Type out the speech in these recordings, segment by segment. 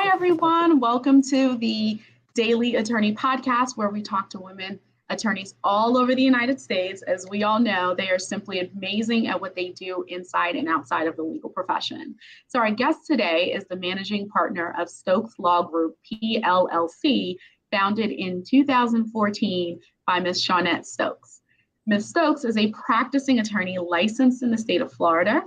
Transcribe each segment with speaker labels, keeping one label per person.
Speaker 1: Hi, everyone. Welcome to the Daily Attorney Podcast, where we talk to women attorneys all over the United States. As we all know, they are simply amazing at what they do inside and outside of the legal profession. So our guest today is the managing partner of Stokes Law Group, PLLC, founded in 2014 by Ms. Shaunette Stokes. Ms. Stokes is a practicing attorney licensed in the state of Florida.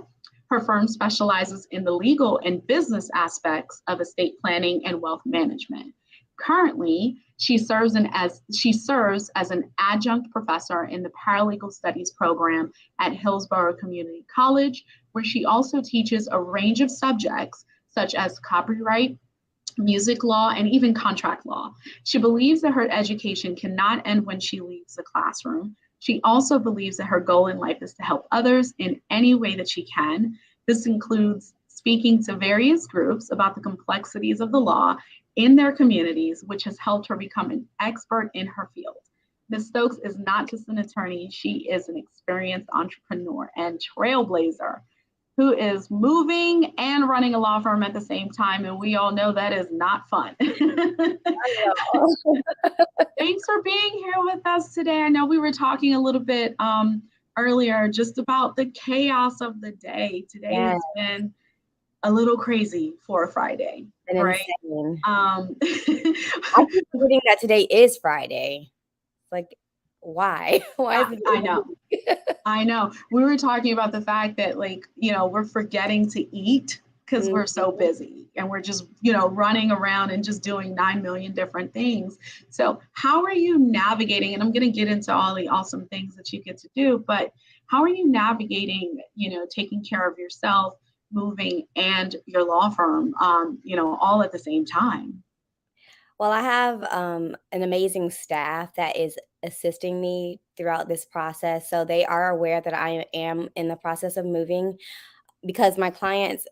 Speaker 1: Her firm specializes in the legal and business aspects of estate planning and wealth management. Currently, she serves as an adjunct professor in the paralegal studies program at Hillsborough Community College, where she also teaches a range of subjects such as copyright, music law, and even contract law. She believes that her education cannot end when she leaves the classroom. She also believes that her goal in life is to help others in any way that she can. This includes speaking to various groups about the complexities of the law in their communities, which has helped her become an expert in her field. Ms. Stokes is not just an attorney, she is an experienced entrepreneur and trailblazer who is moving and running a law firm at the same time. And we all know that is not fun. Thanks for being here with us today. I know we were talking a little bit earlier just about the chaos of the day. Today has been a little crazy for a Friday, right?
Speaker 2: I keep forgetting that today is Friday. Like, why? Why is it?
Speaker 1: I know. We were talking about the fact that, like, we're forgetting to eat because we're so busy and we're just, running around and just doing 9 million different things. So how are you navigating? And I'm going to get into all the awesome things that you get to do, but how are you navigating, taking care of yourself, moving, and your law firm, all at the same time?
Speaker 2: Well, I have an amazing staff that is assisting me throughout this process. So they are aware that I am in the process of moving because my clients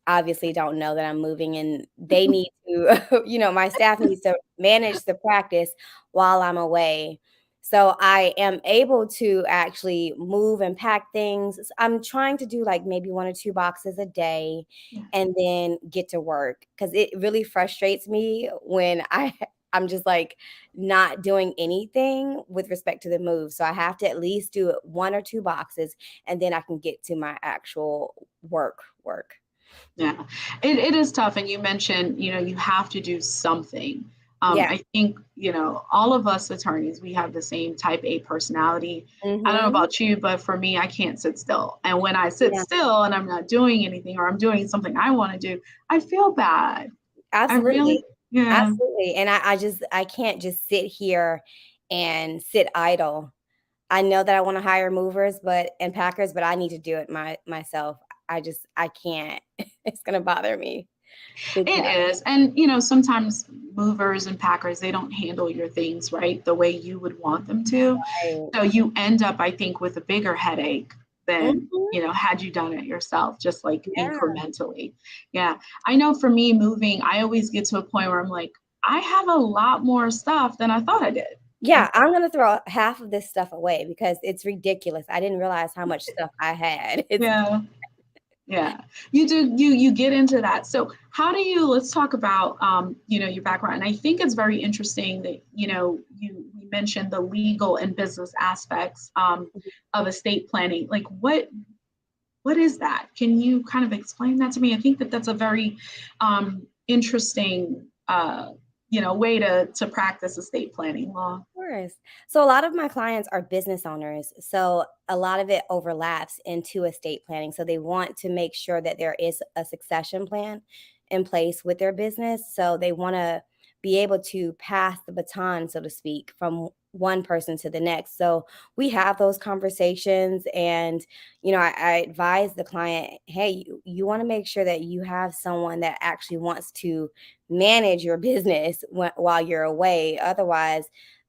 Speaker 2: obviously don't know that I'm moving and they need to, my staff needs to manage the practice while I'm away. So I am able to actually move and pack things. I'm trying to do like maybe 1 or 2 boxes a day and then get to work because it really frustrates me when I'm just like not doing anything with respect to the move. So I have to at least do 1 or 2 boxes and then I can get to my actual work.
Speaker 1: Yeah, it is tough. And you mentioned, you have to do something. I think, all of us attorneys, we have the same type A personality. I don't know about you, but for me, I can't sit still. And when I sit still and I'm not doing anything or I'm doing something I want to do, I feel bad.
Speaker 2: Absolutely.
Speaker 1: Yeah.
Speaker 2: Absolutely. And I can't just sit here and sit idle. I know that I want to hire movers and packers, but I need to do it myself. I can't. It's gonna bother me.
Speaker 1: It is. And, sometimes movers and packers, they don't handle your things right the way you would want them to.
Speaker 2: Right.
Speaker 1: So you end up, I think, with a bigger headache than, had you done it yourself, just like incrementally. Yeah. I know for me moving, I always get to a point where I'm like, I have a lot more stuff than I thought I did.
Speaker 2: Yeah, I'm gonna throw half of this stuff away because it's ridiculous. I didn't realize how much stuff I had.
Speaker 1: Yeah, you do. You get into that. So let's talk about, your background. And I think it's very interesting that, you mentioned the legal and business aspects of estate planning. Like what is that? Can you kind of explain that to me? I think that that's a very interesting, way to practice estate planning law.
Speaker 2: Of course. So a lot of my clients are business owners. So a lot of it overlaps into estate planning. So they want to make sure that there is a succession plan in place with their business. So they want to be able to pass the baton, so to speak, from one person to the next. So we have those conversations and, I advise the client, hey, you want to make sure that you have someone that actually wants to manage your business while you're away. Otherwise,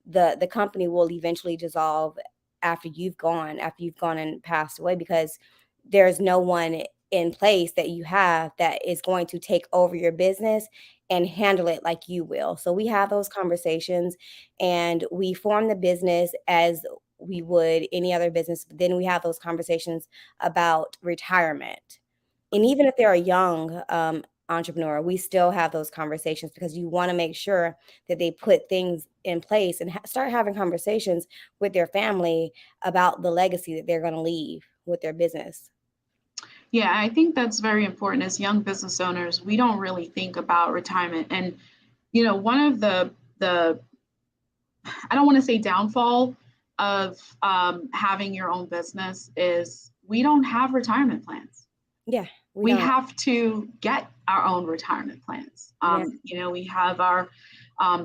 Speaker 2: the company will eventually dissolve after you've gone and passed away because there's no one in place that you have that is going to take over your business and handle it like you will. So we have those conversations and we form the business as we would any other business. But then we have those conversations about retirement. And even if they're young, entrepreneur, we still have those conversations because you want to make sure that they put things in place and start having conversations with their family about the legacy that they're going to leave with their business.
Speaker 1: Yeah, I think that's very important. As young business owners, we don't really think about retirement. And, one of the I don't want to say downfall of having your own business is we don't have retirement plans.
Speaker 2: Yeah,
Speaker 1: We
Speaker 2: don't.
Speaker 1: have to get our own retirement plans. We have our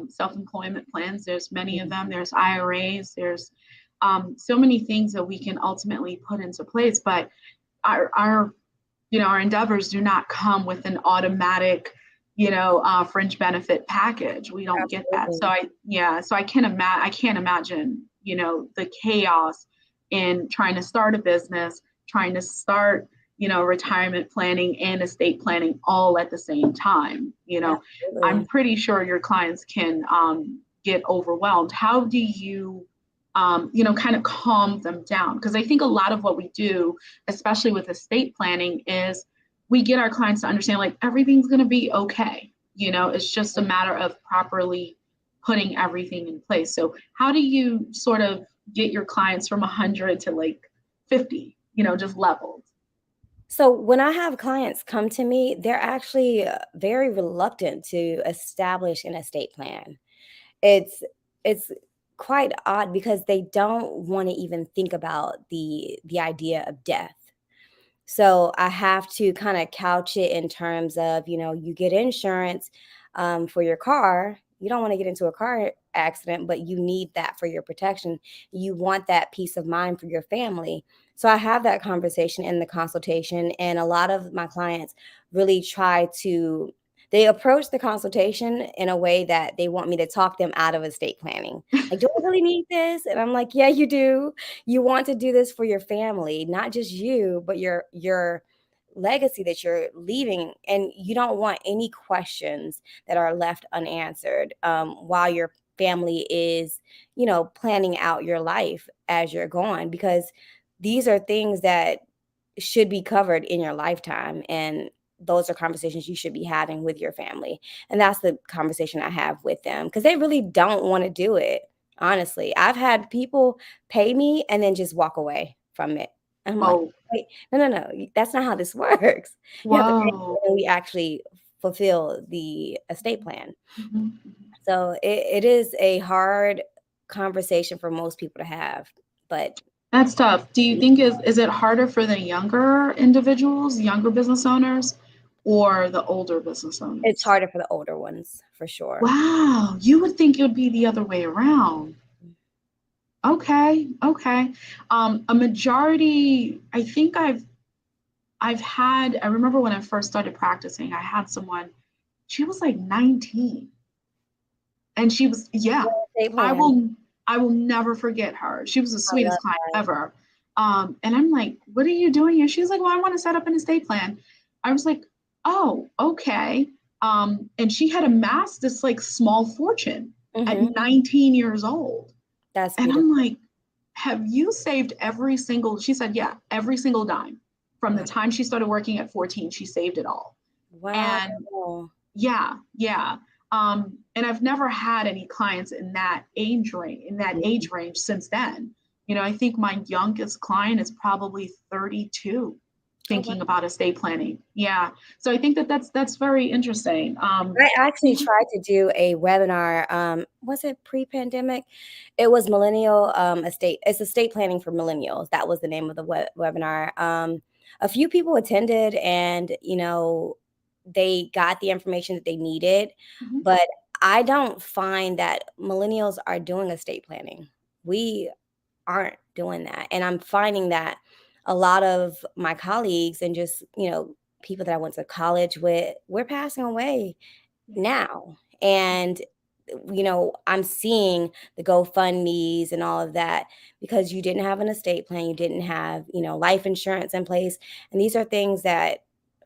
Speaker 1: self-employment plans. There's many of them. There's IRAs. There's so many things that we can ultimately put into place. But our endeavors do not come with an automatic, fringe benefit package. We don't get that. So I can't imagine, the chaos in trying to start a business, trying to start, retirement planning and estate planning all at the same time. I'm pretty sure your clients can get overwhelmed. How do you kind of calm them down? Because I think a lot of what we do, especially with estate planning, is we get our clients to understand like everything's going to be okay. It's just a matter of properly putting everything in place. So how do you sort of get your clients from 100 to like 50, just leveled?
Speaker 2: So when I have clients come to me, they're actually very reluctant to establish an estate plan. It's quite odd because they don't want to even think about the idea of death. So I have to kind of couch it in terms of, you get insurance for your car. You don't want to get into a car accident, but you need that for your protection. You want that peace of mind for your family. So I have that conversation in the consultation, and a lot of my clients really they approach the consultation in a way that they want me to talk them out of estate planning. Like, do I really need this? And I'm like, yeah, you do. You want to do this for your family, not just you, but your legacy that you're leaving. And you don't want any questions that are left unanswered while your family is, planning out your life as you're gone, because these are things that should be covered in your lifetime. And those are conversations you should be having with your family. And that's the conversation I have with them because they really don't want to do it. Honestly, I've had people pay me and then just walk away from it. I'm like, wait, no, that's not how this works. You have to pay me and we actually fulfill the estate plan.
Speaker 1: Mm-hmm.
Speaker 2: So it is a hard conversation for most people to have, but
Speaker 1: that's tough. Do you think is it harder for the younger individuals, younger business owners, or the older business owners?
Speaker 2: It's harder for the older ones, for sure.
Speaker 1: Wow, you would think it would be the other way around. Okay. A majority, I think I remember when I first started practicing, I had someone, she was like 19. And she was, I will never forget her. She was the sweetest client ever. And I'm like, what are you doing here? She was like, well, I want to set up an estate plan. I was like, oh, okay. And she had amassed this like small fortune at 19 years old.
Speaker 2: That's
Speaker 1: and
Speaker 2: beautiful.
Speaker 1: I'm like, have you saved she said, yeah, every single dime. From the time she started working at 14, she saved it all.
Speaker 2: Wow.
Speaker 1: And yeah. And I've never had any clients in that age range since then. I think my youngest client is probably 32 thinking about estate planning. Yeah. So I think that's very interesting.
Speaker 2: I actually tried to do a webinar. Was it pre-pandemic? It was It's estate planning for millennials. That was the name of the webinar. A few people attended and, they got the information that they needed, but I don't find that millennials are doing estate planning. We aren't doing that. And I'm finding that a lot of my colleagues and just, people that I went to college with, we're passing away now. And, I'm seeing the GoFundMe's and all of that because you didn't have an estate plan, you didn't have, life insurance in place. And these are things that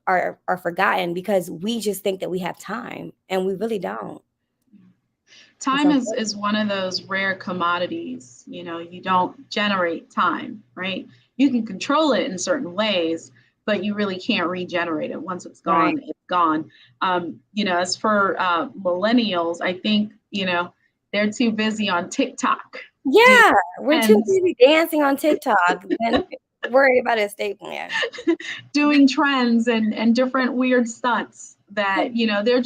Speaker 2: are forgotten because we just think that we have time and we really don't.
Speaker 1: Time is one of those rare commodities. You don't generate time, right? You can control it in certain ways, but you really can't regenerate it. Once it's gone, gone. As for millennials, I think, they're too busy on TikTok.
Speaker 2: Yeah, we're too
Speaker 1: Trends,
Speaker 2: busy dancing on TikTok than worried about estate plan.
Speaker 1: doing trends and different weird stunts that, they're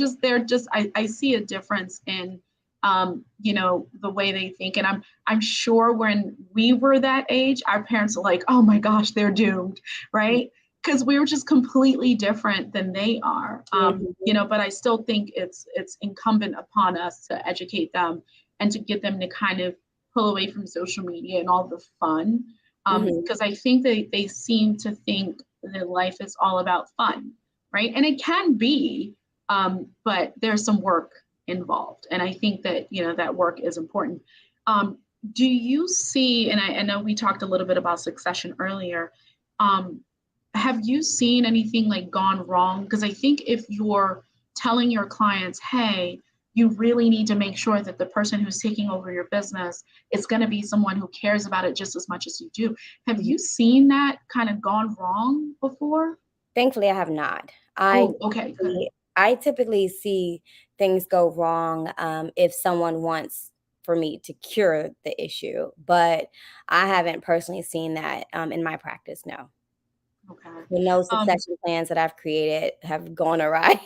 Speaker 1: just I see a difference in the way they think. And I'm sure when we were that age, our parents are like, oh my gosh, they're doomed, right? Because we were just completely different than they are. But I still think it's incumbent upon us to educate them and to get them to kind of pull away from social media and all the fun. Because I think they seem to think that life is all about fun, right? And it can be, but there's some work involved. And I think that, that work is important. Do you see, and I know we talked a little bit about succession earlier, have you seen anything like gone wrong? Because I think if you're telling your clients, hey, you really need to make sure that the person who's taking over your business is going to be someone who cares about it just as much as you do. Have you seen that kind of gone wrong before?
Speaker 2: Thankfully, I have not.
Speaker 1: Okay, good.
Speaker 2: I typically see things go wrong if someone wants for me to cure the issue, but I haven't personally seen that in my practice. No,
Speaker 1: Okay.
Speaker 2: no succession plans that I've created have gone awry,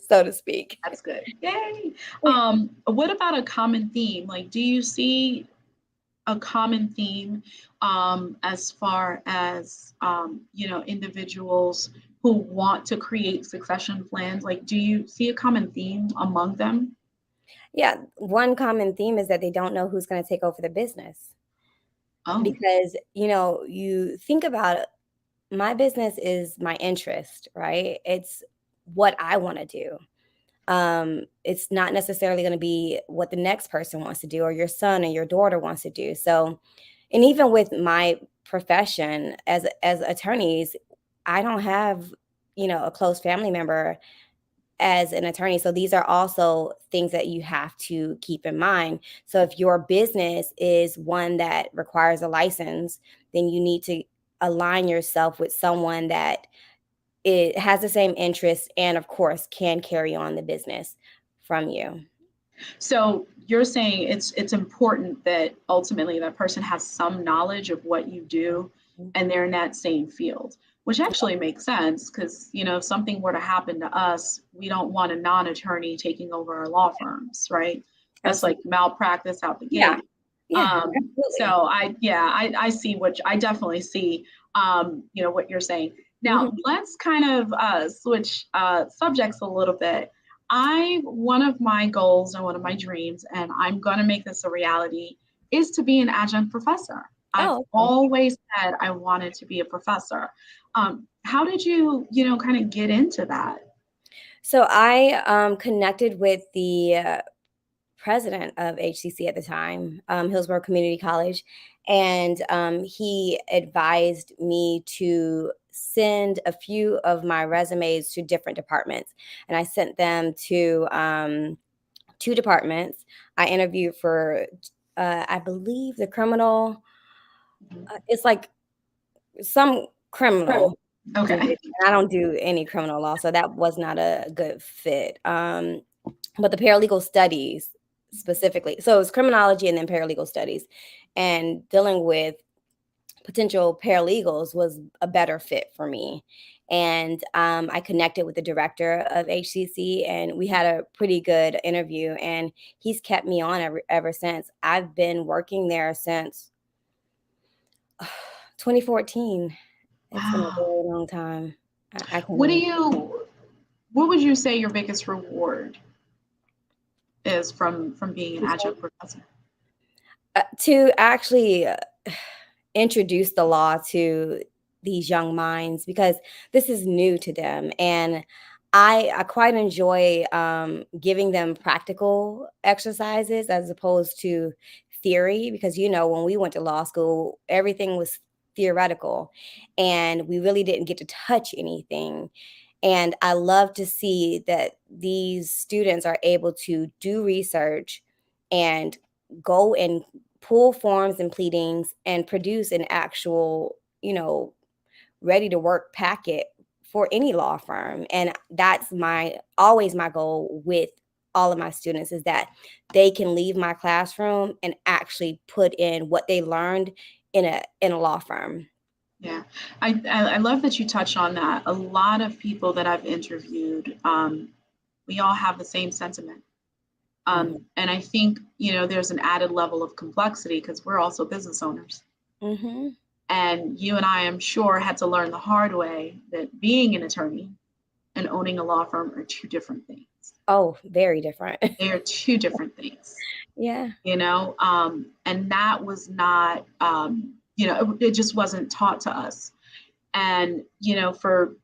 Speaker 2: so to speak.
Speaker 1: That's good. Yay. What about a common theme? Like, do you see a common theme as far as individuals who want to create succession plans? Like, do you see a common theme among them?
Speaker 2: Yeah, one common theme is that they don't know who's going to take over the business
Speaker 1: Oh,
Speaker 2: because you think about it, my business is my interest, right? It's what I want to do. It's not necessarily going to be what the next person wants to do or your son or your daughter wants to do. So, and even with my profession as attorneys, I don't have, a close family member as an attorney. So these are also things that you have to keep in mind. So if your business is one that requires a license, then you need to align yourself with someone that it has the same interests and of course can carry on the business from you.
Speaker 1: so you're saying it's important that ultimately that person has some knowledge of what you do and they're in that same field, which actually makes sense because, if something were to happen to us, we don't want a non-attorney taking over our law firms, right? That's like
Speaker 2: Absolutely.
Speaker 1: malpractice out the
Speaker 2: Yeah.
Speaker 1: gate.
Speaker 2: Yeah,
Speaker 1: So
Speaker 2: absolutely.
Speaker 1: I see I definitely see, what you're saying. Now
Speaker 2: Mhm.
Speaker 1: let's kind of switch subjects a little bit. One of my goals and one of my dreams, and I'm going to make this a reality, is to be an adjunct professor. I've
Speaker 2: Oh, okay.
Speaker 1: always said I wanted to be a professor. How did you, kind of get into that?
Speaker 2: So I connected with the president of HCC at the time, Hillsborough Community College, and he advised me to send a few of my resumes to different departments, and I sent them to two departments. I interviewed for, I believe, the criminal. It's like some criminal
Speaker 1: Okay.
Speaker 2: division. I don't do any criminal law, so that was not a good fit. But the paralegal studies specifically, so it's criminology and then paralegal studies, and dealing with potential paralegals was a better fit for me. And I connected with the director of HCC, and we had a pretty good interview. And he's kept me on ever since. I've been working there since 2014. It's been a
Speaker 1: Wow.
Speaker 2: very long time. I
Speaker 1: What do
Speaker 2: can
Speaker 1: you what would you say your biggest reward is from being an adjunct professor?
Speaker 2: to actually introduce the law to these young minds because this is new to them, and I quite enjoy giving them practical exercises as opposed to theory because when we went to law school everything was theoretical and we really didn't get to touch anything. And I love to see that these students are able to do research and go and pull forms and pleadings and produce an actual, ready to work packet for any law firm. And that's always my goal with all of my students, is that they can leave my classroom and actually put in what they learned in a law firm.
Speaker 1: Yeah, I love that you touched on that. A lot of people that I've interviewed, we all have the same sentiment. And I think, there's an added level of complexity because we're also business owners.
Speaker 2: Mm-hmm.
Speaker 1: And you and I am sure had to learn the hard way that being an attorney and owning a law firm are two different things.
Speaker 2: Oh, very different.
Speaker 1: They are two different things.
Speaker 2: Yeah.
Speaker 1: And that was not, it just wasn't taught to us. And,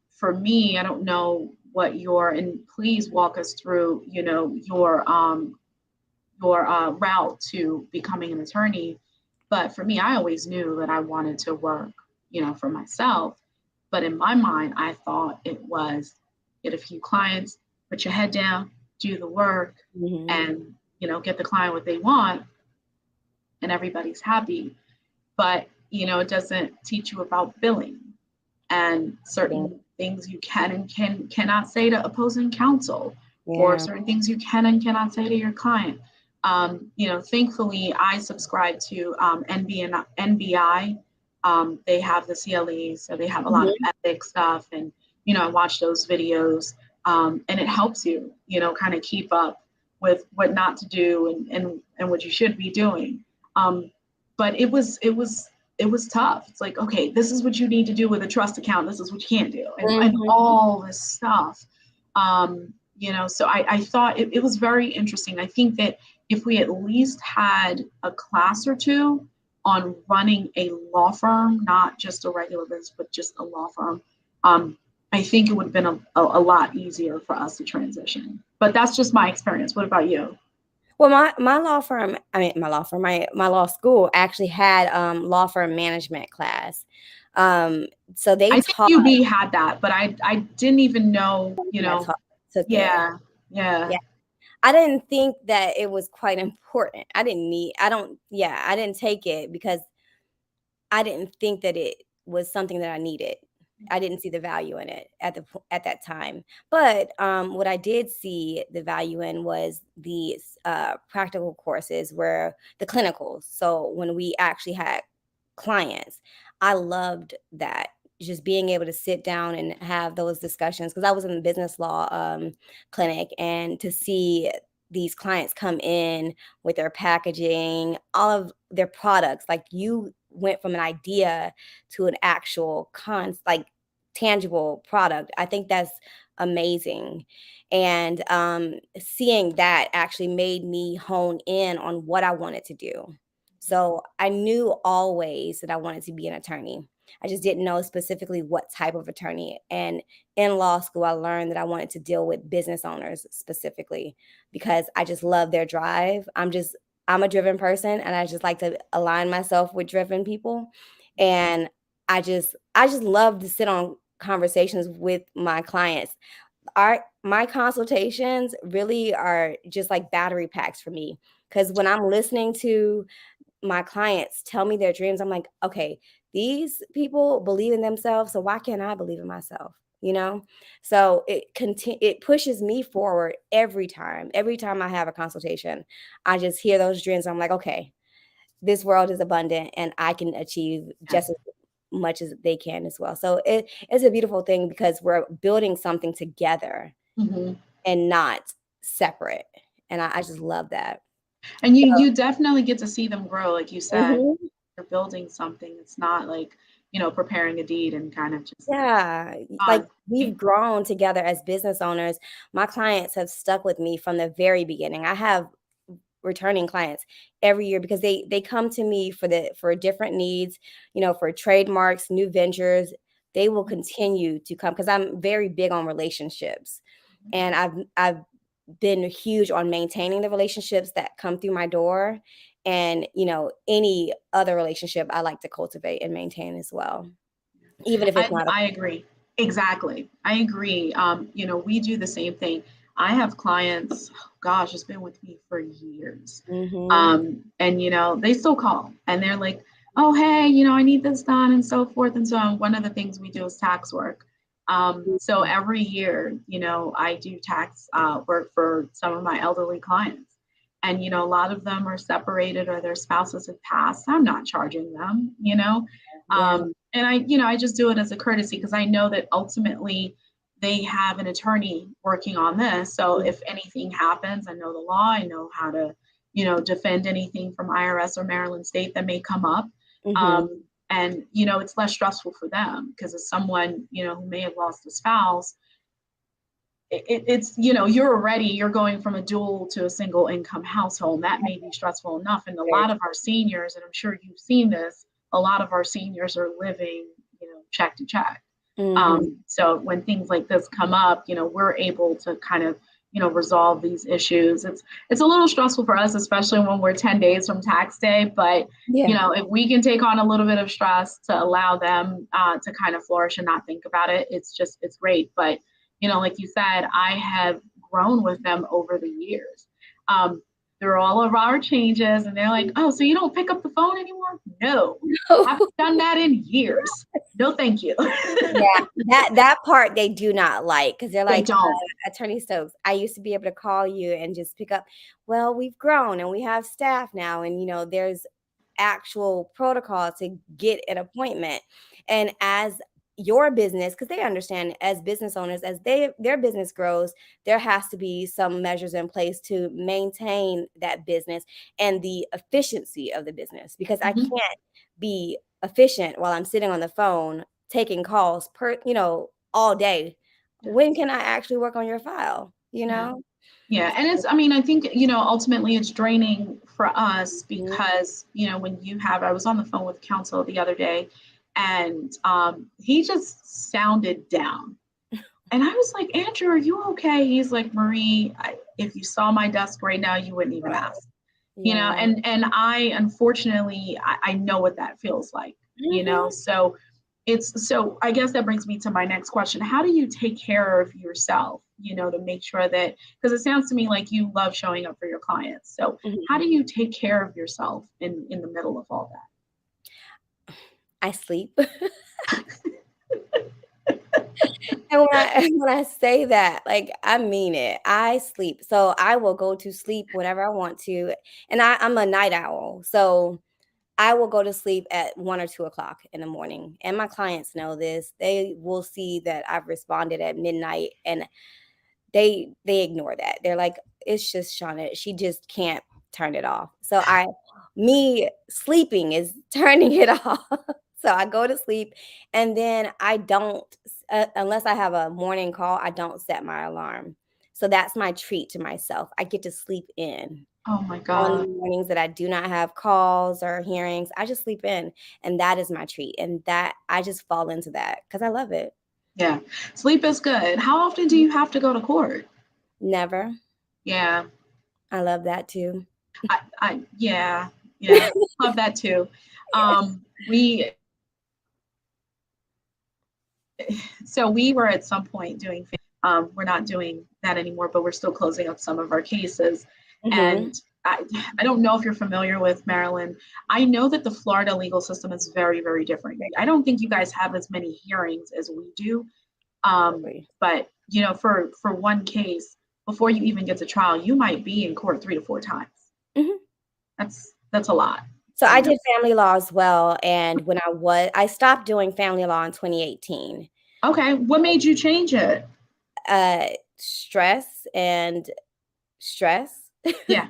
Speaker 1: for me, I don't know what and please walk us through, your route to becoming an attorney. But for me, I always knew that I wanted to work, for myself. But in my mind, I thought it was get a few clients, put your head down, do the work, and, get the client what they want, and everybody's happy. But, it doesn't teach you about billing and certain things you can and cannot say to opposing counsel, or certain things you can and cannot say to your client. Thankfully, I subscribe to NBI. They have the CLE, so they have a lot of ethics stuff, and I watch those videos, and it helps you, kind of keep up with what not to do and what you should be doing. But it was tough. It's like, okay, this is what you need to do with a trust account. This is what you can't do, and all this stuff. So I thought it was very interesting. I think that if we at least had a class or two on running a law firm, not just a regular business, but just a law firm, I think it would have been a lot easier for us to transition. But that's just my experience. What about you?
Speaker 2: Well, my law firm, my law school actually had law firm management class. So they
Speaker 1: I think UB had that, but I didn't even know,
Speaker 2: Yeah. I didn't think that it was quite important. I didn't take it because I didn't think that it was something that I needed. I didn't see the value in it at that time. But what I did see the value in was these practical courses, where the clinicals. So when we actually had clients, I loved that, just being able to sit down and have those discussions, because I was in the business law clinic, and to see these clients come in with their packaging, all of their products, like you went from an idea to an actual tangible product. I think that's amazing. And seeing that actually made me hone in on what I wanted to do. So I knew always that I wanted to be an attorney. I just didn't know specifically what type of attorney. And in law school, I learned that I wanted to deal with business owners specifically, because I just love their drive. I'm a driven person, and I just like to align myself with driven people. And I just love to sit on conversations with my clients. My consultations really are just like battery packs for me, because when I'm listening to my clients tell me their dreams, I'm like, okay, these people believe in themselves, so why can't I believe in myself? So it pushes me forward every time I have a consultation. I just hear those dreams. I'm like, okay, this world is abundant, and I can achieve just as much as they can as well. So it's a beautiful thing, because we're building something together and not separate. And I just love that.
Speaker 1: And you definitely get to see them grow, like you said. You're building something. It's not like, preparing a deed and kind of just
Speaker 2: like we've grown together as business owners. My clients have stuck with me from the very beginning. I have returning clients every year, because they come to me for different needs, for trademarks, new ventures. They will continue to come, because I'm very big on relationships, and I've been huge on maintaining the relationships that come through my door. And any other relationship I like to cultivate and maintain as well, even if it's not.
Speaker 1: I agree. Exactly. I agree. We do the same thing. I have clients, gosh, it's been with me for years. And they still call, and they're like, oh, hey, I need this done, and so forth and so on. One of the things we do is tax work. So every year, I do tax work for some of my elderly clients. And, a lot of them are separated or their spouses have passed. I'm not charging them,
Speaker 2: Yeah.
Speaker 1: And I just do it as a courtesy because I know that ultimately they have an attorney working on this. So if anything happens, I know the law, I know how to, defend anything from IRS or Maryland state that may come up. And, it's less stressful for them because as someone, who may have lost a spouse, it's, you're going from a dual to a single income household. And that may be stressful enough. And a lot of our seniors, and I'm sure you've seen this, a lot of our seniors are living, check to check. So when things like this come up, we're able to kind of, resolve these issues. It's a little stressful for us, especially when we're 10 days from tax day. But, if we can take on a little bit of stress to allow them to kind of flourish and not think about it, it's great. But, like you said, I have grown with them over the years. Through all of our changes, and they're like, oh, so you don't pick up the phone anymore? No, I've done that in years. No, thank you.
Speaker 2: that part they do not like because they're like, Attorney Stokes, I used to be able to call you and just pick up. Well, we've grown and we have staff now, and there's actual protocol to get an appointment. And as your business, because they understand as business owners, as their business grows, there has to be some measures in place to maintain that business and the efficiency of the business, because I can't be efficient while I'm sitting on the phone taking calls all day. When can I actually work on your file?
Speaker 1: Yeah. And I think, ultimately it's draining for us because, I was on the phone with counsel the other day and he just sounded down. And I was like, Andrew, are you okay? He's like, Marie, if you saw my desk right now, you wouldn't even ask, and I, unfortunately, I know what that feels like, so I guess that brings me to my next question. How do you take care of yourself, to make sure that, because it sounds to me like you love showing up for your clients. So how do you take care of yourself in the middle of all that?
Speaker 2: I sleep. And when I say that, like, I mean it. I sleep. So I will go to sleep whenever I want to. And I'm a night owl. So I will go to sleep at 1 or 2 o'clock in the morning. And my clients know this. They will see that I've responded at midnight and they ignore that. They're like, it's just Shaunette. She just can't turn it off. So me sleeping is turning it off. So I go to sleep and then I don't, unless I have a morning call, I don't set my alarm. So that's my treat to myself. I get to sleep in.
Speaker 1: Oh my
Speaker 2: On
Speaker 1: God.
Speaker 2: the mornings that I do not have calls or hearings, I just sleep in. And that is my treat. And that I just fall into that because I love it.
Speaker 1: Yeah. Sleep is good. How often do you have to go to court?
Speaker 2: Never.
Speaker 1: Yeah.
Speaker 2: I love that too.
Speaker 1: Yeah. Love that too. We were at some point doing, we're not doing that anymore, but we're still closing up some of our cases. And I don't know if you're familiar with Maryland. I know that the Florida legal system is very, very different. I don't think you guys have as many hearings as we do. But for one case, before you even get to trial, you might be in court 3 to 4 times. That's a lot.
Speaker 2: So I did family law as well. And when I stopped doing family law in 2018.
Speaker 1: Okay. What made you change it?
Speaker 2: Stress.
Speaker 1: Yeah.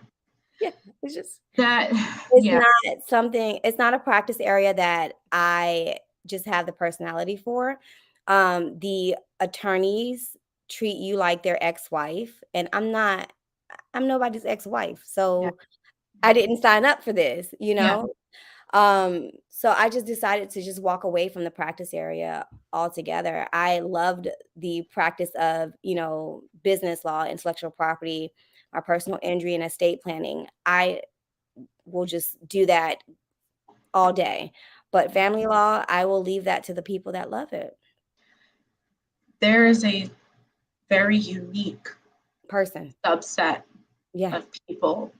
Speaker 2: Yeah. It's just
Speaker 1: that.
Speaker 2: It's not a practice area that I just have the personality for. The attorneys treat you like their ex-wife, and I'm nobody's ex-wife. So I didn't sign up for this, So I just decided to just walk away from the practice area altogether. I loved the practice of, business law, intellectual property, my personal injury and estate planning. I will just do that all day. But family law, I will leave that to the people that love it.
Speaker 1: There is a very unique
Speaker 2: person
Speaker 1: subset of people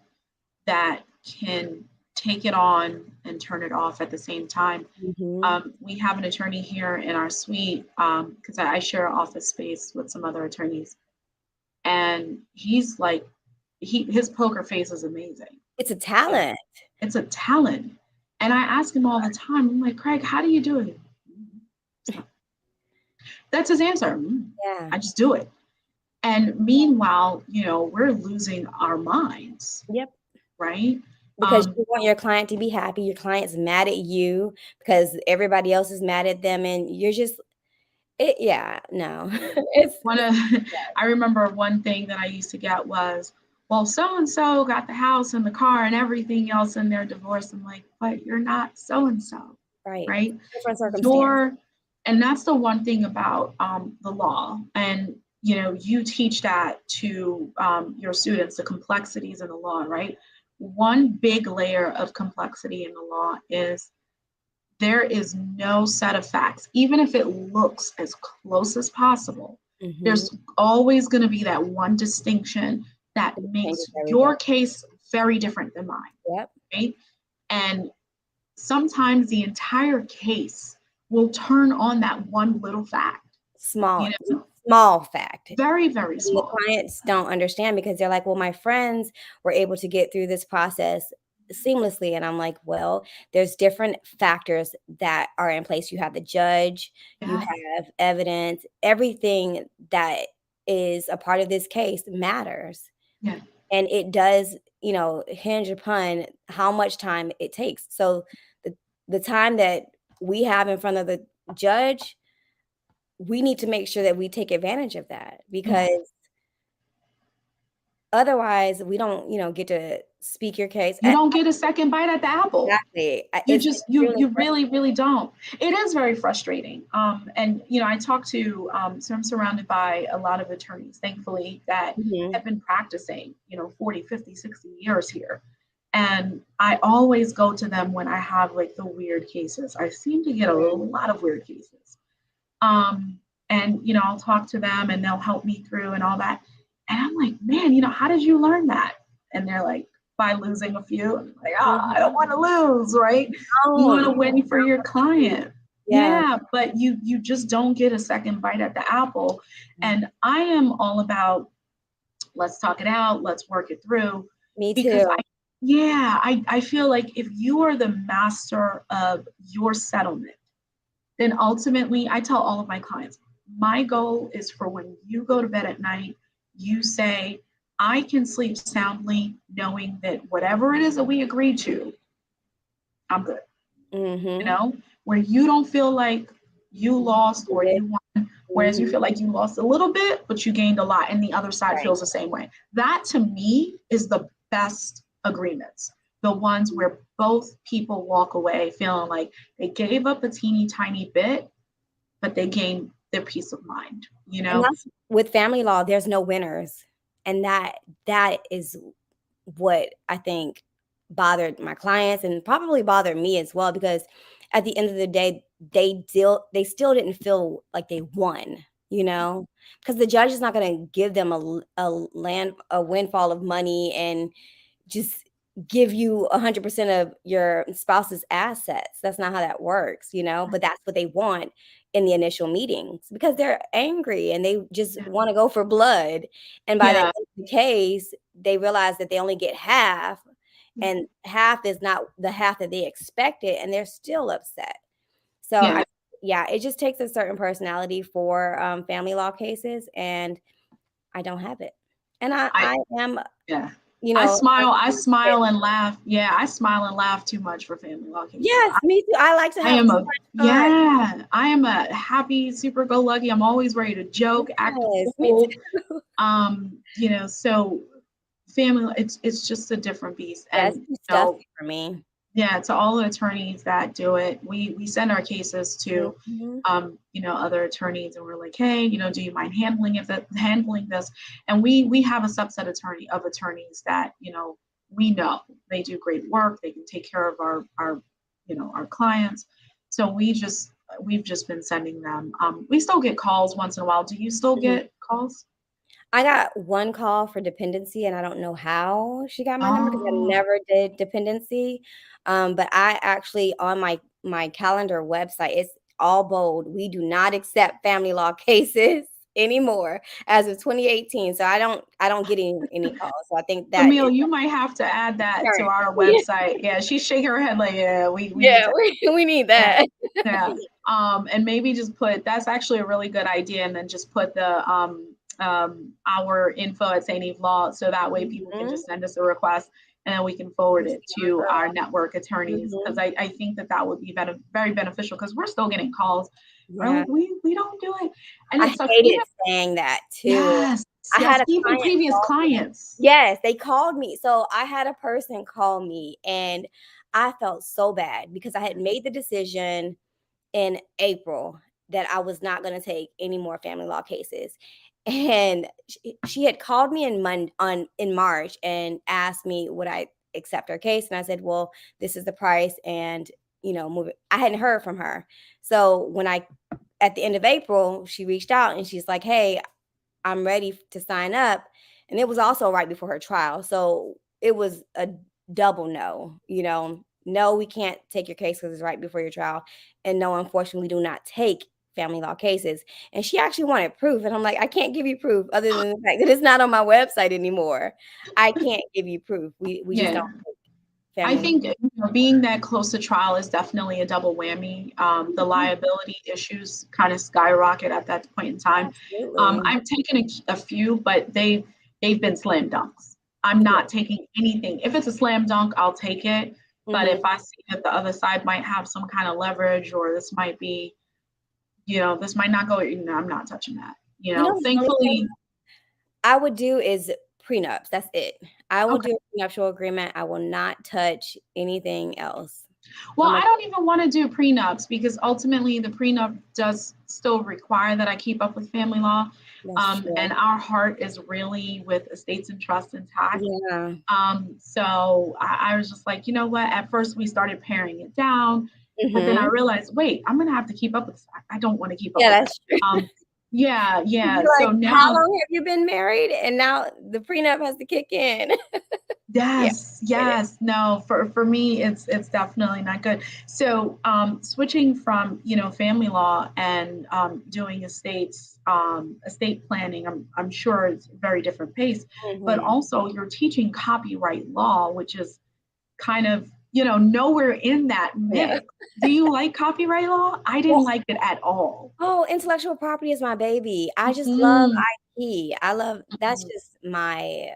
Speaker 1: that can take it on and turn it off at the same time. We have an attorney here in our suite because I share office space with some other attorneys, and he's like, his poker face is amazing.
Speaker 2: It's a talent.
Speaker 1: It's a talent. And I ask him all the time, I'm like, Craig, how do you do it? That's his answer.
Speaker 2: Yeah.
Speaker 1: I just do it. And meanwhile, we're losing our minds.
Speaker 2: Yep.
Speaker 1: Right?
Speaker 2: Because you want your client to be happy. Your client's mad at you because everybody else is mad at them, and you're just, no. It's
Speaker 1: I remember one thing that I used to get was, well, so-and-so got the house and the car and everything else in their divorce. I'm like, but you're not so-and-so. Right?
Speaker 2: Different circumstance.
Speaker 1: And that's the one thing about the law. And, you teach that to your students, the complexities in the law, right? One big layer of complexity in the law is there is no set of facts. Even if it looks as close as possible, there's always going to be that one distinction that makes your case very different than mine.
Speaker 2: Yep.
Speaker 1: Right? And sometimes the entire case will turn on that one little fact.
Speaker 2: Small fact.
Speaker 1: Very, very small.
Speaker 2: The clients don't understand because they're like, well, my friends were able to get through this process seamlessly. And I'm like, well, there's different factors that are in place. You have the judge, you have evidence, everything that is a part of this case matters.
Speaker 1: Yeah.
Speaker 2: And it does, hinge upon how much time it takes. So the time that we have in front of the judge, we need to make sure that we take advantage of that, because otherwise we don't, get to speak your case.
Speaker 1: You don't get a second bite at the apple.
Speaker 2: Exactly.
Speaker 1: You really, really don't. It is very frustrating. And, I talk to, so I'm surrounded by a lot of attorneys, thankfully, that have been practicing, 40, 50, 60 years here. And I always go to them when I have like the weird cases. I seem to get a lot of weird cases. And, I'll talk to them and they'll help me through and all that. And I'm like, man, how did you learn that? And they're like, by losing a few. I'm like, I don't want to lose, right? You want to win for your client. Yeah, but you just don't get a second bite at the apple. And I am all about, let's talk it out. Let's work it through.
Speaker 2: Me too.
Speaker 1: I feel like if you are the master of your settlement, then ultimately, I tell all of my clients, my goal is for when you go to bed at night, you say, I can sleep soundly knowing that whatever it is that we agreed to, I'm good. Where you don't feel like you lost or you won, whereas you feel like you lost a little bit, but you gained a lot, and the other side feels the same way. That to me is the best agreements. The ones where both people walk away feeling like they gave up a teeny tiny bit, but they gained their peace of mind,
Speaker 2: And that's, with family law, there's no winners. And that is what I think bothered my clients and probably bothered me as well, because at the end of the day, they still didn't feel like they won, because the judge is not going to give them a windfall of money and just give you 100% of your spouse's assets. That's not how that works, but that's what they want in the initial meetings, because they're angry and they just want to go for blood. And by the end of the case, they realize that they only get half, and half is not the half that they expected, and they're still upset. So it just takes a certain personality for family law cases, and I don't have it. And I am
Speaker 1: I smile and laugh. Yeah, I smile and laugh too much for family law cases.
Speaker 2: Yes, me too. I like to have
Speaker 1: I am a happy, super go lucky. I'm always ready to joke, act a fool. So family, it's just a different beast. And
Speaker 2: stuff for me.
Speaker 1: Yeah, to all the attorneys that do it, we send our cases to other attorneys, and we're like, hey, do you mind handling this? And we have a subset of attorneys that we know they do great work. They can take care of our clients. So we've just been sending them. We still get calls once in a while. Do you still get calls?
Speaker 2: I got one call for dependency, and I don't know how she got my number because I
Speaker 1: Oh,
Speaker 2: never did dependency. But I actually on my calendar website, it's all bold. We do not accept family law cases anymore as of 2018. So I don't get any calls. So I think that
Speaker 1: Camille,
Speaker 2: is
Speaker 1: you might have to add that to
Speaker 2: current.
Speaker 1: our website. Yeah, she's shaking her head like, yeah, we need
Speaker 2: Yeah,
Speaker 1: to.
Speaker 2: we need
Speaker 1: Yeah,
Speaker 2: that.
Speaker 1: yeah. And maybe just put that's actually a really good idea, and then just put the our info at St. Eve Law, so that way people can
Speaker 2: Mhm.
Speaker 1: just send us a request and then we can forward it
Speaker 2: Receive
Speaker 1: to our
Speaker 2: referral.
Speaker 1: network attorneys, because
Speaker 2: Mhm.
Speaker 1: I think that that would be very beneficial, because we're still getting calls. We're
Speaker 2: Yeah.
Speaker 1: like, we don't do it, and
Speaker 2: I
Speaker 1: it sucks. Even
Speaker 2: hated saying that too.
Speaker 1: yes,
Speaker 2: I
Speaker 1: yes,
Speaker 2: had a
Speaker 1: even
Speaker 2: client
Speaker 1: previous
Speaker 2: call me.
Speaker 1: clients.
Speaker 2: Yes, they called me. So I had a person call me and I felt so bad because I had made the decision in April that I was not going to take any more family law cases. And she had called me in March and asked me would I accept her case, and I said, "Well, this is the price and move it." I hadn't heard from her. So when I at the end of April, she reached out and she's like, "Hey, I'm ready to sign up." And it was also right before her trial. So it was a double no. No, we can't take your case because it's right before your trial. And no, unfortunately, we do not take family law cases. And she actually wanted proof. And I'm like, I can't give you proof other than the fact that it's not on my website anymore. I can't give you proof. We just don't
Speaker 1: Yeah.
Speaker 2: take
Speaker 1: I
Speaker 2: family.
Speaker 1: think being that close to trial is definitely a double whammy. The liability issues kind of skyrocket at that point in time.
Speaker 2: Absolutely.
Speaker 1: I've taken a few, but they've been slam dunks. I'm
Speaker 2: Yeah.
Speaker 1: not taking anything. If it's a slam dunk, I'll take it. But if
Speaker 2: Mhm.
Speaker 1: I see that the other side might have some kind of leverage, or this might be, this might not go, I'm not touching that.
Speaker 2: The only thing
Speaker 1: Thankfully,
Speaker 2: I would do is prenups. That's it. I will
Speaker 1: okay.
Speaker 2: do a prenuptial agreement. I will not touch anything else.
Speaker 1: Well,
Speaker 2: I'm
Speaker 1: I
Speaker 2: like,
Speaker 1: don't even want to do prenups, because ultimately the prenup does still require that I keep up with family law.
Speaker 2: that's true.
Speaker 1: And our heart is really with estates and trusts and tax.
Speaker 2: Yeah.
Speaker 1: So I was just like, you know what? At first we started paring it down, but then I
Speaker 2: Mhm.
Speaker 1: realized, wait, I'm gonna have to keep up with this. I don't want to keep up
Speaker 2: Yeah,
Speaker 1: with it.
Speaker 2: that's true.
Speaker 1: Yeah,
Speaker 2: You'd
Speaker 1: yeah.
Speaker 2: be
Speaker 1: So
Speaker 2: like, "How
Speaker 1: now,
Speaker 2: long have you been married?" And now the prenup has to kick in. Yeah,
Speaker 1: yes,
Speaker 2: get it.
Speaker 1: yes. No, for me, it's definitely not good. So, switching from family law and doing estate planning, I'm sure it's a very different pace. But
Speaker 2: Mhm.
Speaker 1: also, you're teaching copyright law, which is kind of nowhere in that
Speaker 2: Yeah.
Speaker 1: mix. Do you like copyright law? I didn't
Speaker 2: Well,
Speaker 1: like it at all.
Speaker 2: oh, intellectual property is my baby. I just love
Speaker 1: Mm,
Speaker 2: IP. I love that's
Speaker 1: mm,
Speaker 2: just my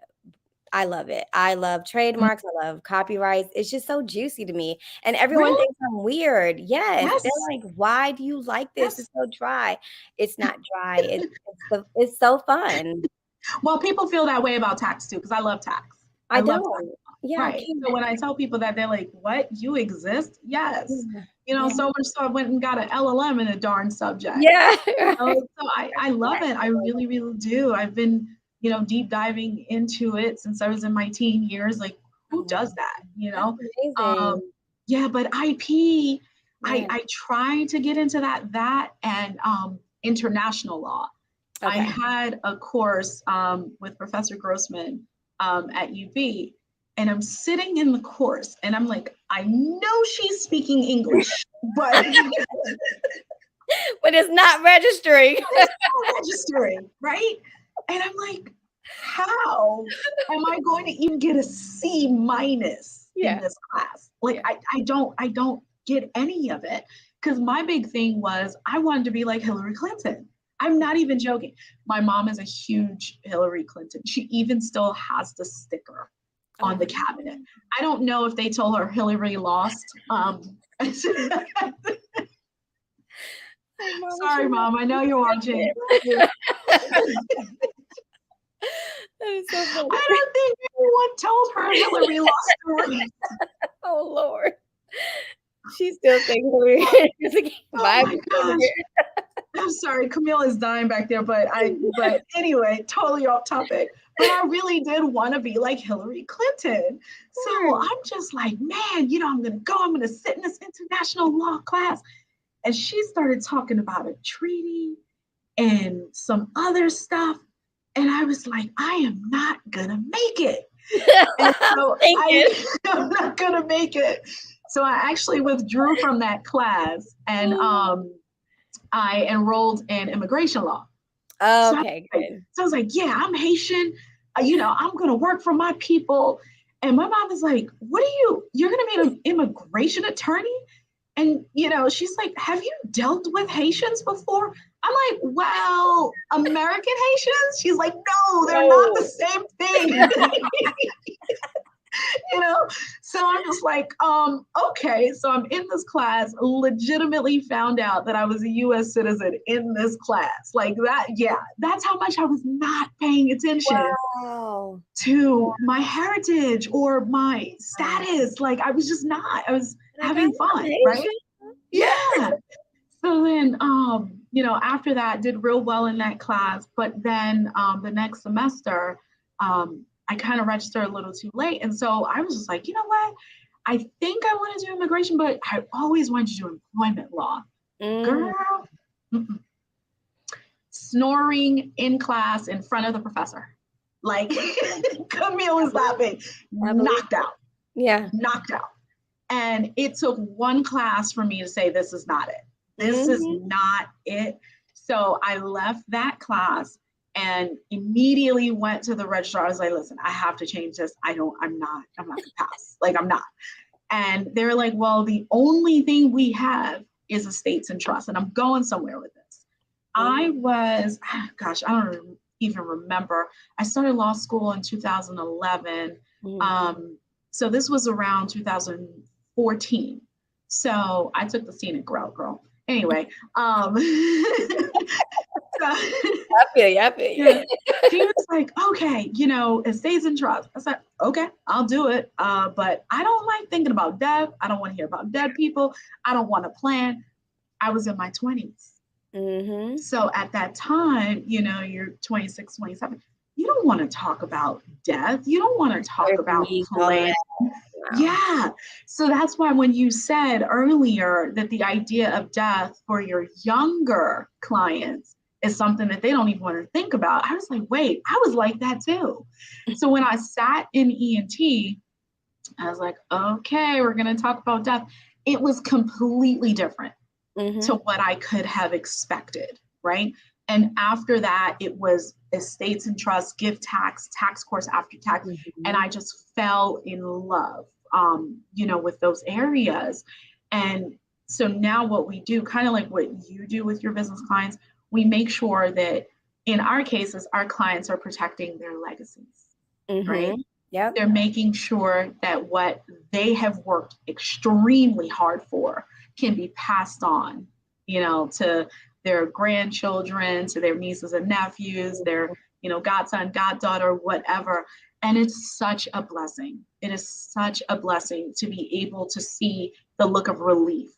Speaker 2: I love it. I love
Speaker 1: mm.
Speaker 2: trademarks. I love copyrights. It's just so juicy to me. And everyone
Speaker 1: Really?
Speaker 2: thinks I'm weird. Yes. They're
Speaker 1: Yes.
Speaker 2: like, why do you like this?
Speaker 1: Yes.
Speaker 2: It's so dry. It's not dry. It's so fun.
Speaker 1: Well, people feel that way about tax too, because I love tax.
Speaker 2: I
Speaker 1: I love tax.
Speaker 2: don't. Yeah, I
Speaker 1: Right. So
Speaker 2: can't.
Speaker 1: when I tell people that, they're like, "What? You exist?" Yes.
Speaker 2: Yeah. Yeah.
Speaker 1: So much so I went and got an LLM in a darn subject.
Speaker 2: Yeah.
Speaker 1: So I love it. I really, really do. I've been, deep diving into it since I was in my teen years. Like, who
Speaker 2: Oh,
Speaker 1: does that?
Speaker 2: that's
Speaker 1: Um,
Speaker 2: amazing.
Speaker 1: yeah, but IP,
Speaker 2: Yeah.
Speaker 1: I try to get into that and international law. I
Speaker 2: Okay.
Speaker 1: had a course with Professor Grossman at UB, and I'm sitting in the course, and I'm like, I know she's speaking English, but
Speaker 2: But it's not registering.
Speaker 1: it's not registering, right? And I'm like, how am I going to even get a C minus in
Speaker 2: Yeah.
Speaker 1: this class? Like,
Speaker 2: Yeah.
Speaker 1: I don't get any of it, because my big thing was I wanted to be like Hillary Clinton. I'm not even joking. My mom is a huge Hillary Clinton. She even still has the sticker
Speaker 2: Oh,
Speaker 1: on the
Speaker 2: wow.
Speaker 1: cabinet. I don't know if they told her Hillary lost.
Speaker 2: Oh, Mama,
Speaker 1: Sorry,
Speaker 2: she
Speaker 1: mom. I know you're watching.
Speaker 2: that is so funny.
Speaker 1: I don't think anyone told her Hillary lost the race.
Speaker 2: Oh, Lord. She still thinks we're she's like,
Speaker 1: Oh
Speaker 2: "Bible
Speaker 1: my
Speaker 2: over
Speaker 1: gosh.
Speaker 2: here."
Speaker 1: I'm sorry, Camille is dying back there, but anyway, totally off topic. But I really did want to be like Hillary Clinton. So
Speaker 2: Right.
Speaker 1: I'm just like, man, I'm gonna sit in this international law class. And she started talking about a treaty and some other stuff. And I was like, I am not gonna make it. And so I'm not gonna make it. So I actually withdrew from that class, and I enrolled in immigration law.
Speaker 2: Okay, good.
Speaker 1: So I was like, yeah, I'm Haitian. I'm gonna work for my people. And my mom was like, you're gonna be an immigration attorney? And she's like, have you dealt with Haitians before? I'm like, well, American Haitians? She's like, no, they're not the same thing. So I'm just like, okay. So I'm in this class, legitimately found out that I was a US citizen in this class. Like that, yeah, that's how much I was not paying attention to my heritage or my status. Like I was just not, I was having fun, right? Yeah. So then, after that, did real well in that class. But then the next semester, I kind of registered a little too late. And so I was just like, you know what? I think I want to do immigration, but I always wanted to do employment law. Girl, snoring in class in front of the professor. Like Camille was laughing, knocked out.
Speaker 2: Yeah.
Speaker 1: Knocked out. And it took one class for me to say, this is not it. This is not it. So I left that class and immediately went to the registrar. I was like, listen, I have to change this. I'm not gonna pass. Like, I'm not. And they're like, well, the only thing we have is estates and trusts. And I'm going somewhere with this. I was, gosh, I don't even remember. I started law school in 2011. So this was around 2014. So I took the scenic route, girl. Anyway,
Speaker 2: I feel you.
Speaker 1: She was like, okay, estates and trusts. I said, okay, I'll do it. But I don't like thinking about death. I don't want to hear about dead people. I don't want to plan. I was in my 20s. So at that time, you're 26, 27. You don't want to talk about death. You don't want to talk about plan. Yeah. So that's why when you said earlier that the idea of death for your younger clients is something that they don't even want to think about, I was like, wait, I was like that too. So when I sat in ENT, I was like, okay, we're going to talk about death. It was completely different to what I could have expected, right? And after that, it was estates and trusts, gift tax, tax course after tax. And I just fell in love, with those areas. And so now what we do, kind of like what you do with your business clients, we make sure that in our cases, our clients are protecting their legacies, right?
Speaker 2: Yeah.
Speaker 1: They're making sure that what they have worked extremely hard for can be passed on, to their grandchildren, to their nieces and nephews, their, godson, goddaughter, whatever. And it's such a blessing. It is such a blessing to be able to see the look of relief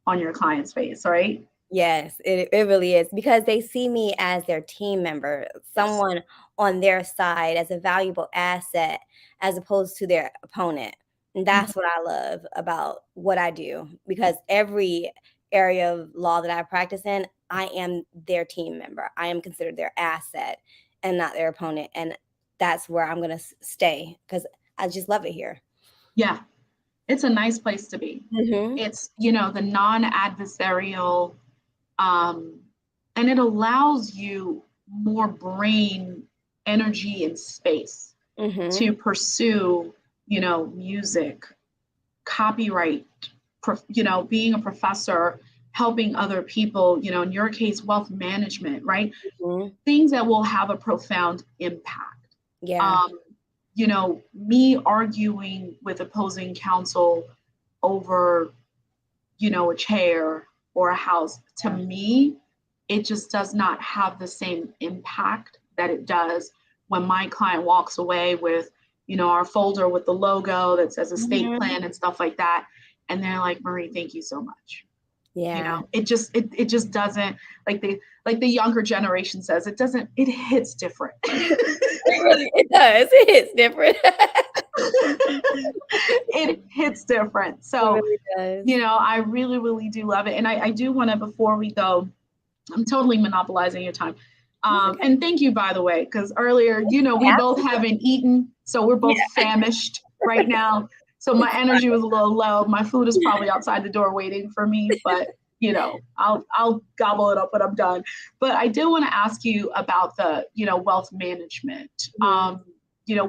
Speaker 1: on your client's face, right?
Speaker 2: Yes, it really is, because they see me as their team member, someone on their side as a valuable asset as opposed to their opponent. And that's what I love about what I do, because every area of law that I practice in, I am their team member. I am considered their asset and not their opponent. And that's where I'm going to stay, because I just love it here.
Speaker 1: Yeah, it's a nice place to be. It's, the non-adversarial, and it allows you more brain energy and space to pursue, music, copyright, being a professor, helping other people, in your case, wealth management, right? Things that will have a profound impact.
Speaker 2: Yeah.
Speaker 1: Me arguing with opposing counsel over, a chair or a house, to me, it just does not have the same impact that it does when my client walks away with, our folder with the logo that says estate plan and stuff like that. And they're like, Marie, thank you so much.
Speaker 2: Yeah.
Speaker 1: It just doesn't, like the younger generation says, it hits different.
Speaker 2: It does. It hits different.
Speaker 1: It hits different. So,
Speaker 2: it really does.
Speaker 1: I really, really do love it. And I do want to, before we go, I'm totally monopolizing your time.
Speaker 2: Okay.
Speaker 1: And thank you, by the way, because earlier, we both haven't eaten, so we're both
Speaker 2: Yeah.
Speaker 1: famished right now. So my energy was a little low. My food is probably outside the door waiting for me, but I'll gobble it up when I'm done. But I did want to ask you about the, wealth management.
Speaker 2: Mhm.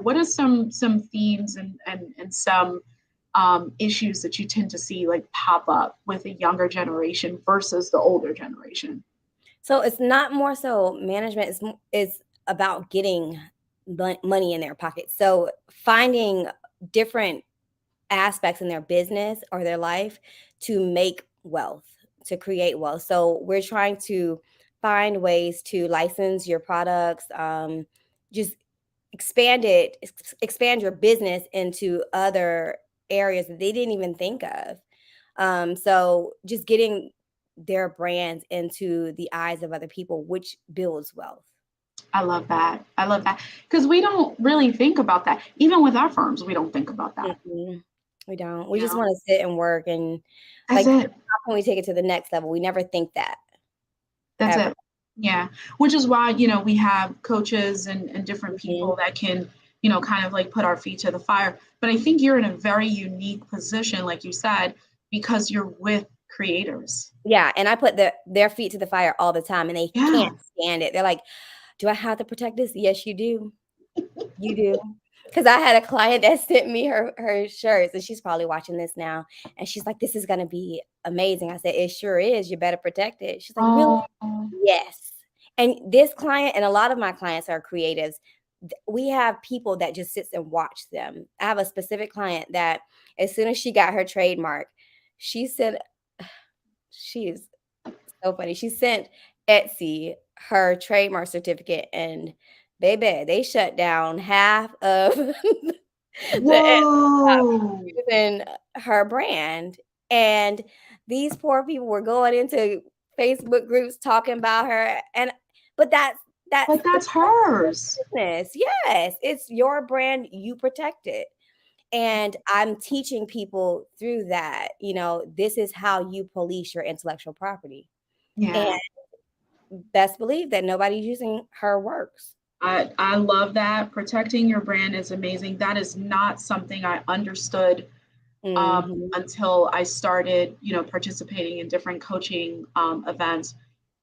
Speaker 1: What are some themes and some issues that you tend to see like pop up with the younger generation versus the older generation?
Speaker 2: So it's not more so management, it's about getting money in their pocket. So finding different aspects in their business or their life to make wealth, to create wealth. So we're trying to find ways to license your products, just expand your business into other areas that they didn't even think of. So just getting their brands into the eyes of other people, which builds wealth.
Speaker 1: I love that. I love that because we don't really think about that. Even with our firms, we don't think about that.
Speaker 2: Mhm. We don't. We
Speaker 1: You
Speaker 2: just
Speaker 1: know,
Speaker 2: want to sit and work and
Speaker 1: that's
Speaker 2: like,
Speaker 1: it.
Speaker 2: how can we take it to the next level? We never think that
Speaker 1: That's
Speaker 2: ever.
Speaker 1: it. Yeah. Which is why, we have coaches and different
Speaker 2: Mhm.
Speaker 1: people that can, kind of like put our feet to the fire. But I think you're in a very unique position, like you said, because you're with creators.
Speaker 2: Yeah, and I put their feet to the fire all the time, and they
Speaker 1: Yeah.
Speaker 2: can't stand it. They're like, "Do I have to protect this?" Yes, you do. You do. Because I had a client that sent me her shirts, and she's probably watching this now, and she's like, "This is gonna be amazing." I said, "It sure is. You better protect it." She's like, "Really?"
Speaker 1: Oh,
Speaker 2: Yes. And this client and a lot of my clients are creatives. We have people that just sits and watch them. I have a specific client that as soon as she got her trademark, she said she is so funny. She sent Etsy her trademark certificate and baby, they shut down half of the Etsy shop
Speaker 1: whoa.
Speaker 2: using her brand. And these poor people were going into Facebook groups talking about her. And but that's
Speaker 1: But
Speaker 2: the
Speaker 1: that's hers.
Speaker 2: business. Yes, it's your brand, you protect it. And I'm teaching people through that, this is how you police your intellectual property. And
Speaker 1: Yeah.
Speaker 2: best believe that nobody's using her works.
Speaker 1: I love that. Protecting your brand is amazing. That is not something I understood
Speaker 2: Mhm.
Speaker 1: until I started, participating in different coaching events.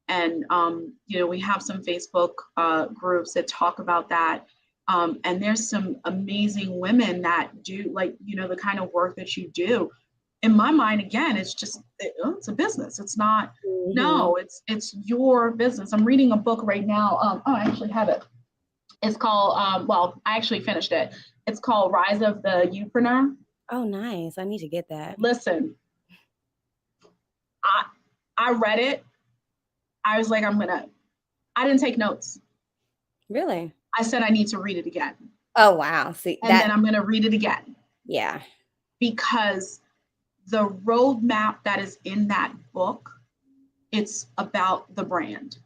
Speaker 1: And, we have some Facebook groups that talk about that. And there's some amazing women that do like, the kind of work that you do. In my mind, again, it's just, it's a business. It's not,
Speaker 2: Mhm.
Speaker 1: no, it's your business. I'm reading a book right now. I actually have it. It's called, well, I actually finished it. It's called Rise of the Youpreneur.
Speaker 2: Oh, nice. I need to get that.
Speaker 1: Listen, I I read it. I was like, I didn't take notes.
Speaker 2: Really?
Speaker 1: I said I need to read it again.
Speaker 2: Oh, wow. See,
Speaker 1: And then I'm gonna read it again
Speaker 2: yeah.
Speaker 1: because the roadmap that is in that book, it's about the brand,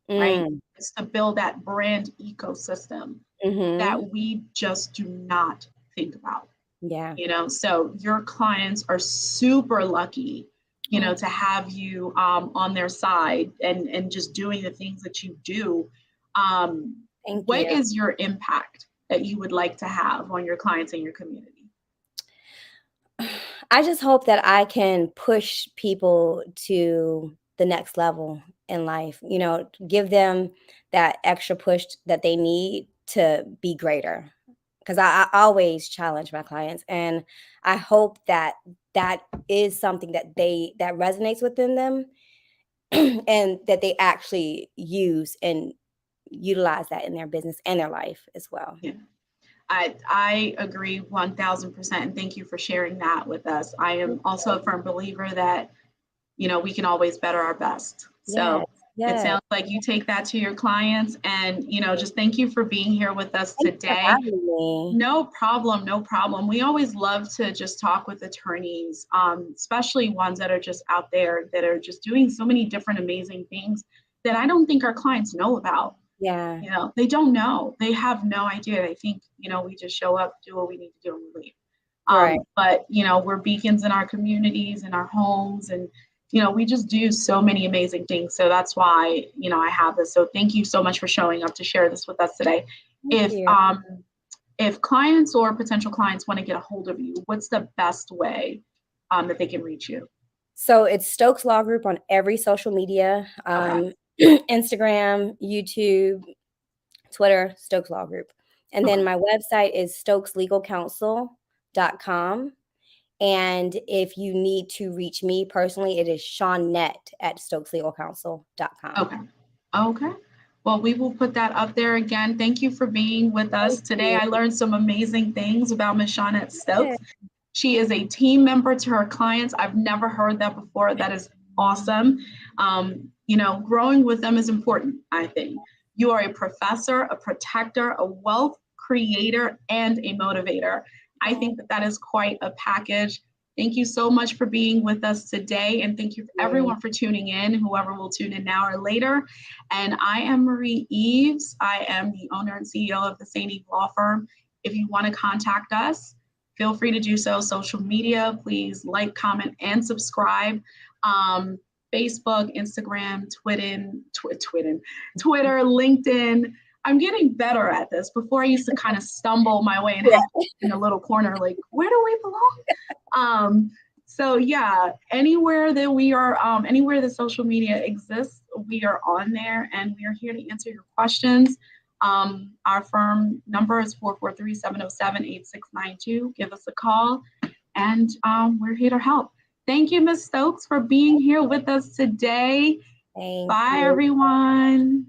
Speaker 1: right?
Speaker 2: Mm.
Speaker 1: It's to build that brand ecosystem
Speaker 2: Mhm.
Speaker 1: that we just do not think about.
Speaker 2: Yeah.
Speaker 1: So your clients are super lucky,
Speaker 2: Oh,
Speaker 1: to have you on their side and just doing the things that you do.
Speaker 2: thank
Speaker 1: What
Speaker 2: you.
Speaker 1: is your impact that you would like to have on your clients and your community?
Speaker 2: I just hope that I can push people to the next level in life, give them that extra push that they need to be greater. Because I always challenge my clients, and I hope that that is something that resonates within them, and that they actually use and utilize that in their business and their life as well.
Speaker 1: Yeah. I agree 1000%. And thank you for sharing that with us. I am also a firm believer that, we can always better our best.
Speaker 2: Yes,
Speaker 1: So it
Speaker 2: yes.
Speaker 1: sounds like you take that to your clients and, just thank you for being here with us
Speaker 2: Thank you for
Speaker 1: today.
Speaker 2: having me.
Speaker 1: No problem. No problem. We always love to just talk with attorneys, especially ones that are just out there that are just doing so many different amazing things that I don't think our clients know about.
Speaker 2: Yeah,
Speaker 1: They don't know. They have no idea. They think, we just show up, do what we need to do, and we leave.
Speaker 2: right.
Speaker 1: But, we're beacons in our communities, in our homes, and we just do so many amazing things. So that's why, I have this. So thank you so much for showing up to share this with us today.
Speaker 2: Thank you.
Speaker 1: If clients or potential clients want to get a hold of you, what's the best way that they can reach you?
Speaker 2: So it's Stokes Law Group on every social media,
Speaker 1: Okay.
Speaker 2: Instagram, YouTube, Twitter, Stokes Law Group. And then my website is stokeslegalcounsel.com. And if you need to reach me personally, it is Shaunette at stokeslegalcounsel.com.
Speaker 1: Okay. Well, we will put that up there again. Thank you for being with us today. I learned some amazing things about Ms. Shaunette Stokes. She is a team member to her clients. I've never heard that before. That is awesome. Growing with them is important, I think. You are a professor, a protector, a wealth creator, and a motivator. I think that is quite a package. Thank you so much for being with us today. And thank you everyone for tuning in, whoever will tune in now or later. And I am Marie Eves. I am the owner and CEO of the St. Eve Law Firm. If you want to contact us, feel free to do so. Social media, please like, comment, and subscribe. Facebook, Instagram, Twitter, LinkedIn. I'm getting better at this. Before I used to kind of stumble my way and have in a little corner, like, where do we belong? So yeah, anywhere that we are, anywhere that social media exists, we are on there, and we are here to answer your questions. Our firm number is 443-707-8692. Give us a call, and we're here to help. Thank you, Ms. Stokes, for being here with us today. Bye, everyone.